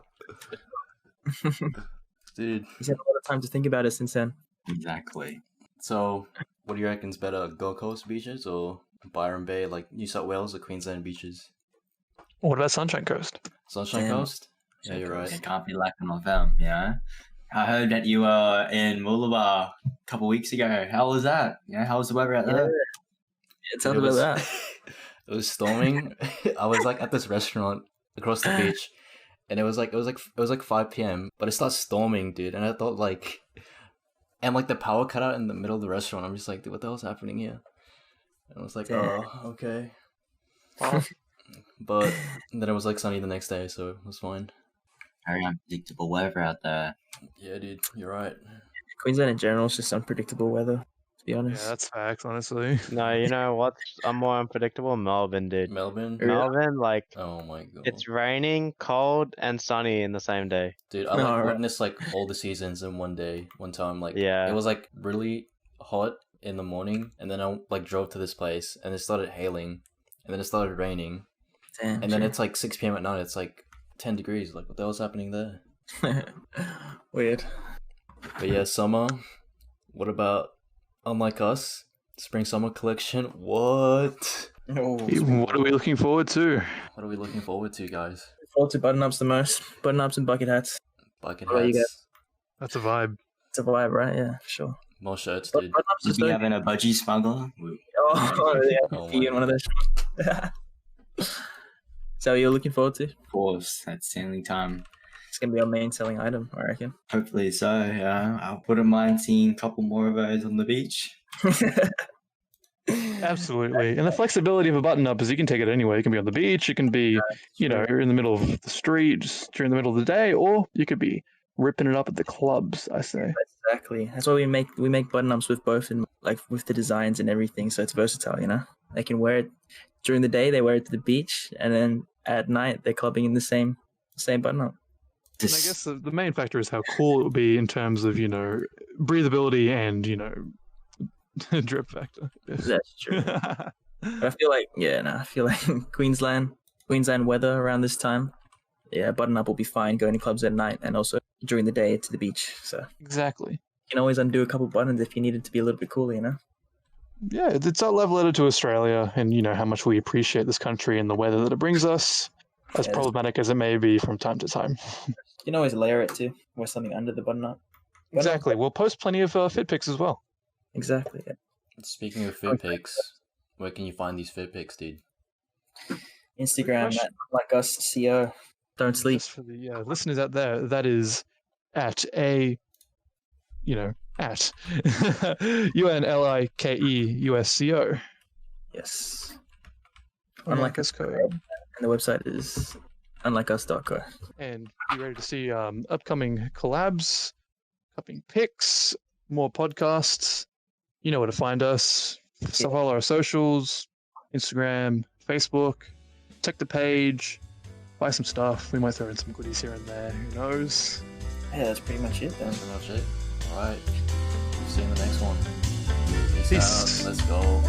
Dude. He's had a lot of time to think about it since then. Exactly. So, what do you reckon's better, Gold Coast beaches or Byron Bay, like New South Wales or Queensland beaches? What about Sunshine Coast? Sunshine Damn. Coast? Yeah, you're right. You can't be lacking of them, you know. I heard that you were in Mooloolaba a couple weeks ago. How was that? You know, how was the weather out there? Tell It me was, about that. it was storming. I was like at this restaurant across the beach, and it was like 5 p.m. But it started storming, dude. And I thought like, and like the power cut out in the middle of the restaurant. I'm just like, dude, what the hell's happening here? And I was like, Damn. oh, okay. But then it was like sunny the next day, so it was fine. Very unpredictable weather out there. Yeah, dude, you're right. Queensland in general is just unpredictable weather, to be Yeah, honest. that's facts, honestly. No, you know what's more unpredictable? Melbourne, dude. Melbourne. Yeah. Melbourne, like Oh my god. it's raining, cold, and sunny in the same day. Dude, I like Alright. witnessed like all the seasons in one day, one time. Like, Yeah. it was like really hot in the morning, and then I like drove to this place, and it started hailing, and then it started raining, Damn, and then it's like 6 p.m. at night. It's like 10 degrees. Like, what the hell's happening there? weird. But yeah, summer. What about Unlike Us? Spring summer collection. What? Oh, What are we looking forward to? What are we looking forward to, guys? forward to button ups the most. Button ups and bucket hats. Bucket What about you hats, That's a vibe. It's a vibe, right? Yeah, sure. more shirts, But dude. button ups We'll is be so. having a budgie smuggler. Oh, yeah. Oh See you my in one of those. So you're looking forward to? Of course, that's the only time. It's gonna be our main selling item, I reckon. Hopefully so, yeah. I wouldn't mind seeing a couple more of those on the beach. Absolutely. And the flexibility of a button up is you can take it anywhere. You can be on the beach, you can be, you know, in the middle of the street just during the middle of the day, or you could be ripping it up at the clubs, I say. Exactly. That's why we make button ups with both and like with the designs and everything, so it's versatile, you know? They can wear it during the day, they wear it to the beach, and then at night they're clubbing in the same button up. And I guess the main factor is how cool it would be in terms of, you know, breathability and, you know, drip factor. That's true. But I feel like Queensland weather around this time, yeah, button up will be fine going to clubs at night and also during the day to the beach. So Exactly. you can always undo a couple buttons if you need it to be a little bit cooler, you know? Yeah, it's our love letter to Australia and, you know, how much we appreciate this country and the weather that it brings us, as Yeah. problematic as it may be from time to time. You can always layer it too, wear something under the button up. Exactly. We'll post plenty of fit pics as well. Exactly. Yeah. Speaking of fit pics, where can you find these fit pics, dude? Instagram Question. at like us CO. Don't sleep. Just for the listeners out there, that is at at UNLIKEUSCO. Yes. Unlike us code. And the website is unlikeus.co. And be ready to see upcoming collabs, upcoming pics, more podcasts. You know where to find us. So follow our socials, Instagram, Facebook. Check the page. Buy some stuff. We might throw in some goodies here and there. Who knows? Yeah, that's pretty much it then. That's pretty much it. Alright. See you in the next one. Peace Peace. out. Let's go.